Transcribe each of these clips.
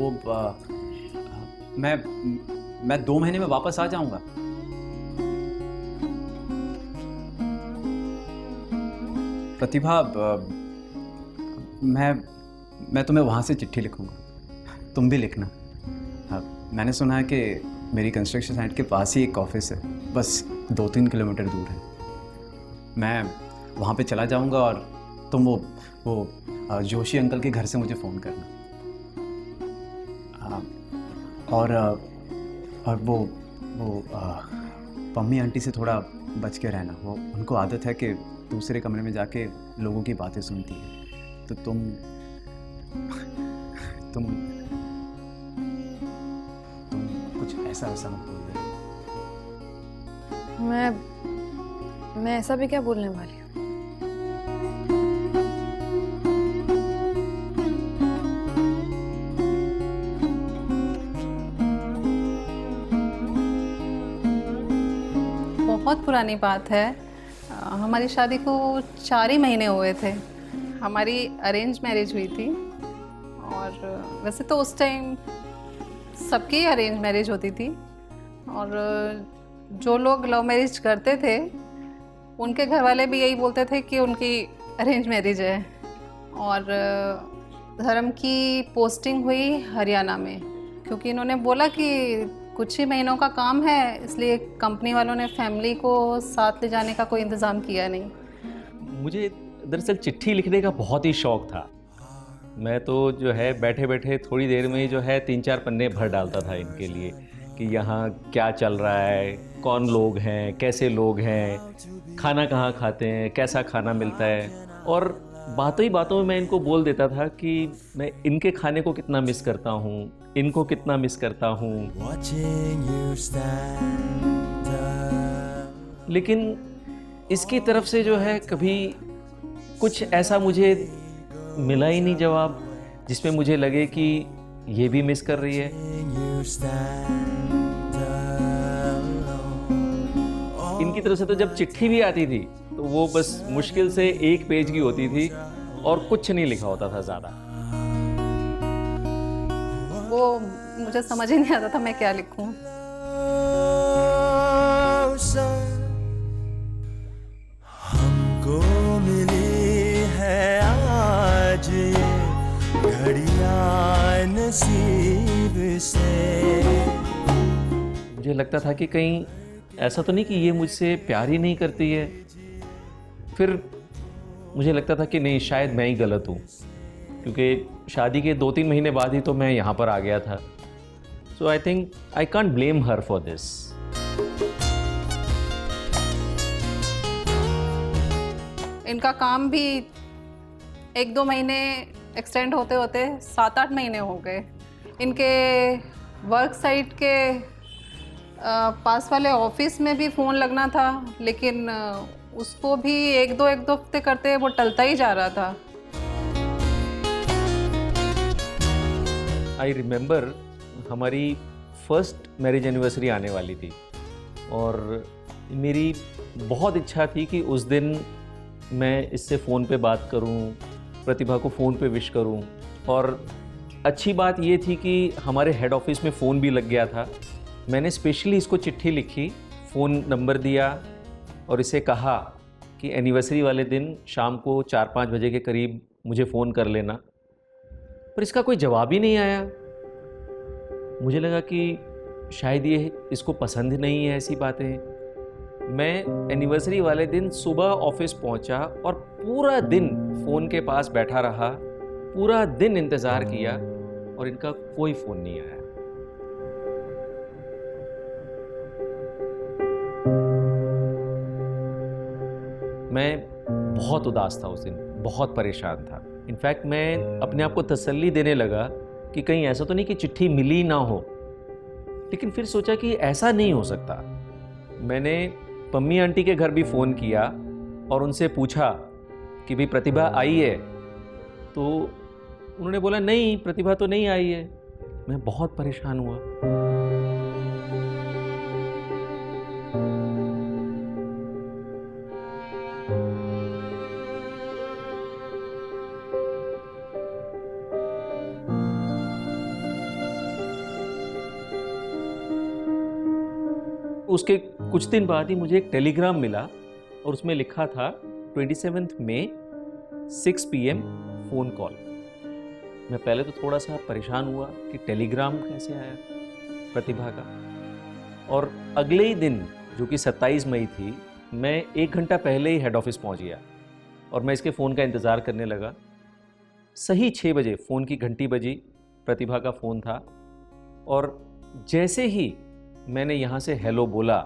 वो मैं मैं 2 महीने में वापस आ जाऊंगा। प्रतिभा, मैं तुम्हें वहाँ से चिट्ठी लिखूंगा, तुम भी लिखना। हाँ, मैंने सुना है कि मेरी कंस्ट्रक्शन साइट के पास ही एक ऑफिस है, बस 2-3 किलोमीटर दूर है। मैं वहाँ पे चला जाऊंगा और तुम जोशी अंकल के घर से मुझे फ़ोन करना। और पम्मी आंटी से थोड़ा बच के रहना। वो उनको आदत है कि दूसरे कमरे में जाके लोगों की बातें सुनती है। तो तुम कुछ ऐसा वैसा मत बोल देना। मैं ऐसा भी क्या बोलने वाली हूँ? बहुत पुरानी बात है। हमारी शादी को 4 ही महीने हुए थे। हमारी अरेंज मैरिज हुई थी। और वैसे तो उस टाइम सबकी अरेंज मैरिज होती थी। और जो लोग लव मैरिज करते थे उनके घर वाले भी यही बोलते थे कि उनकी अरेंज मैरिज है। और धर्म की पोस्टिंग हुई हरियाणा में, क्योंकि इन्होंने बोला कि कुछ ही महीनों का काम है, इसलिए कंपनी वालों ने फैमिली को साथ ले जाने का कोई इंतज़ाम किया नहीं। मुझे दरअसल चिट्ठी लिखने का बहुत ही शौक था। मैं तो जो है बैठे बैठे थोड़ी देर में ही जो है 3-4 पन्ने भर डालता था इनके लिए कि यहाँ क्या चल रहा है, कौन लोग हैं, कैसे लोग हैं, खाना कहाँ खाते हैं, कैसा खाना मिलता है। और बातों ही बातों में मैं इनको बोल देता था कि मैं इनके खाने को कितना मिस करता हूँ, इनको कितना मिस करता हूँ। लेकिन इसकी तरफ से जो है कभी कुछ ऐसा मुझे मिला ही नहीं जवाब जिसमें मुझे लगे कि ये भी मिस कर रही है। इनकी तरफ से तो जब चिट्ठी भी आती थी तो वो बस मुश्किल से 1 पेज की होती थी और कुछ नहीं लिखा होता था ज़्यादा। वो मुझे समझ ही नहीं आता था मैं क्या लिखूं। हमको मिली है आज घड़ियां नसीब से। मुझे लगता था कि कहीं ऐसा तो नहीं कि ये मुझसे प्यार ही नहीं करती है। फिर मुझे लगता था कि नहीं, शायद मैं ही गलत हूँ, क्योंकि शादी के 2-3 महीने बाद ही तो मैं यहाँ पर आ गया था। So I think I can't blame her for this. इनका काम भी 1-2 महीने एक्सटेंड होते होते 7-8 महीने हो गए। इनके वर्क साइट के पास वाले ऑफिस में भी फ़ोन लगना था, लेकिन उसको भी 1-2 हफ्ते करते वो टलता ही जा रहा था। आई रिमेंबर हमारी फर्स्ट मैरिज एनिवर्सरी आने वाली थी और मेरी बहुत इच्छा थी कि उस दिन मैं इससे फ़ोन पे बात करूं, प्रतिभा को फ़ोन पे विश करूं। और अच्छी बात ये थी कि हमारे हेड ऑफिस में फ़ोन भी लग गया था। मैंने स्पेशली इसको चिट्ठी लिखी, फ़ोन नंबर दिया और इसे कहा कि एनिवर्सरी वाले दिन शाम को 4-5 बजे के करीब मुझे फ़ोन कर लेना। पर इसका कोई जवाब ही नहीं आया। मुझे लगा कि शायद ये इसको पसंद नहीं है ऐसी बातें। मैं एनिवर्सरी वाले दिन सुबह ऑफिस पहुंचा और पूरा दिन फ़ोन के पास बैठा रहा, पूरा दिन इंतज़ार किया और इनका कोई फ़ोन नहीं आया। मैं बहुत उदास था उस दिन, बहुत परेशान था। इनफैक्ट मैं अपने आप को तसल्ली देने लगा कि कहीं ऐसा तो नहीं कि चिट्ठी मिली ना हो। लेकिन फिर सोचा कि ऐसा नहीं हो सकता। मैंने पम्मी आंटी के घर भी फ़ोन किया और उनसे पूछा कि भाई प्रतिभा आई है, तो उन्होंने बोला नहीं, प्रतिभा तो नहीं आई है। मैं बहुत परेशान हुआ। उसके कुछ दिन बाद ही मुझे एक टेलीग्राम मिला और उसमें लिखा था 27 मई 6 PM फ़ोन कॉल। मैं पहले तो थोड़ा सा परेशान हुआ कि टेलीग्राम कैसे आया प्रतिभा का, और अगले ही दिन जो कि 27 मई थी, मैं 1 घंटा पहले ही हेड ऑफिस पहुंच गया और मैं इसके फ़ोन का इंतज़ार करने लगा। सही 6 बजे फ़ोन की घंटी बजी, प्रतिभा का फ़ोन था, और जैसे ही मैंने यहाँ से हेलो बोला,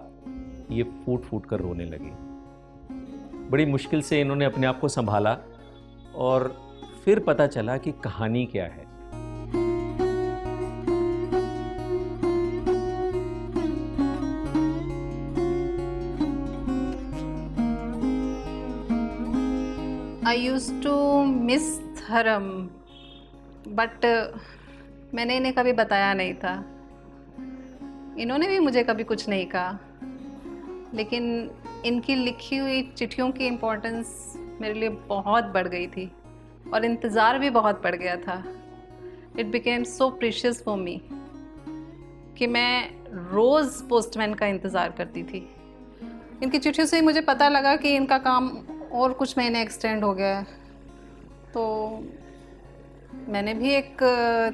ये फूट फूट कर रोने लगी। बड़ी मुश्किल से इन्होंने अपने आप को संभाला और फिर पता चला कि कहानी क्या है। आई यूज़ टू मिस धर्म, बट मैंने इन्हें कभी बताया नहीं था। इन्होंने भी मुझे कभी कुछ नहीं कहा, लेकिन इनकी लिखी हुई चिट्ठियों की इम्पोर्टेंस मेरे लिए बहुत बढ़ गई थी और इंतज़ार भी बहुत बढ़ गया था। It became so precious for me कि मैं रोज़ पोस्टमैन का इंतज़ार करती थी। इनकी चिट्ठियों से ही मुझे पता लगा कि इनका काम और कुछ महीने एक्सटेंड हो गया है, तो मैंने भी एक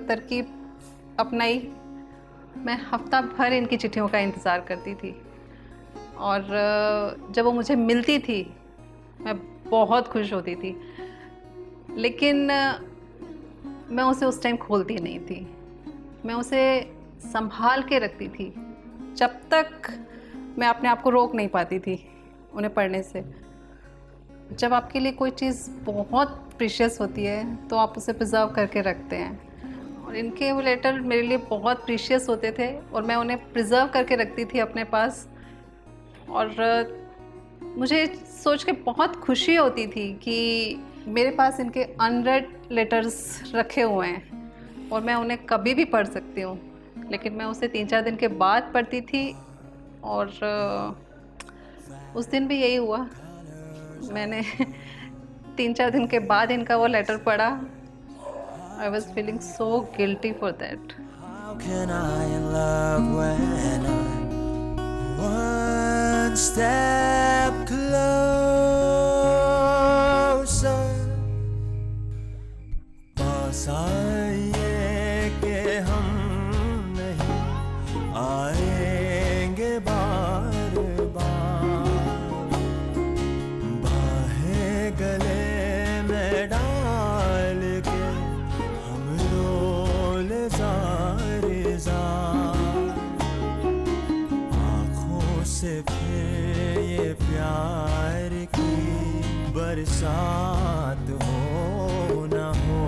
तरकीब अपनाई। मैं हफ्ता भर इनकी चिट्ठियों का इंतज़ार करती थी, और जब वो मुझे मिलती थी मैं बहुत खुश होती थी, लेकिन मैं उसे उस टाइम खोलती नहीं थी। मैं उसे संभाल के रखती थी जब तक मैं अपने आप को रोक नहीं पाती थी उन्हें पढ़ने से। जब आपके लिए कोई चीज़ बहुत प्रीशियस होती है तो आप उसे प्रिजर्व करके रखते हैं, और इनके वो लेटर मेरे लिए बहुत प्रीशियस होते थे और मैं उन्हें प्रिजर्व करके रखती थी अपने पास। और मुझे सोच के बहुत खुशी होती थी कि मेरे पास इनके अनरेड लेटर्स रखे हुए हैं और मैं उन्हें कभी भी पढ़ सकती हूँ। लेकिन मैं उसे 3-4 दिन के बाद पढ़ती थी, और उस दिन भी यही हुआ। मैंने 3-4 दिन के बाद इनका वो लेटर पढ़ा। I was feeling so guilty for that. How can I love when I'm one step closer? पास आइए कि हम नहीं आएंगे बार बार, बाहें गले में डाल के हम रोले जार जार, आँखों से फिर ये प्यार की बरसात हो न हो,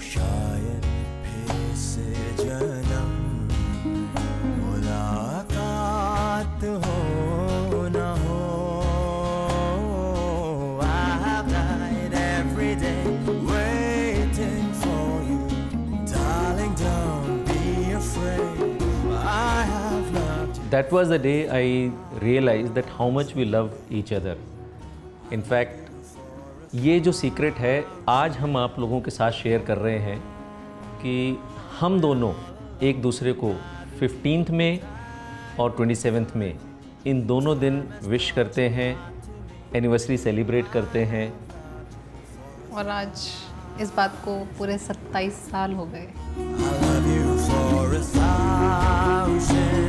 शायद फिर से जन्म मुलाकात हो न हो। I have died every day waiting for you, darling, don't be afraid, I have loved you. That was the day I realized that how much we love each other. In fact, ये जो secret है आज हम आप लोगों के साथ share कर रहे हैं कि हम दोनों एक दूसरे को 15th में और 27th में इन दोनों दिन विश करते हैं, एनिवर्सरी सेलिब्रेट करते हैं। और आज इस बात को पूरे 27 साल हो गए। I love you for 1,000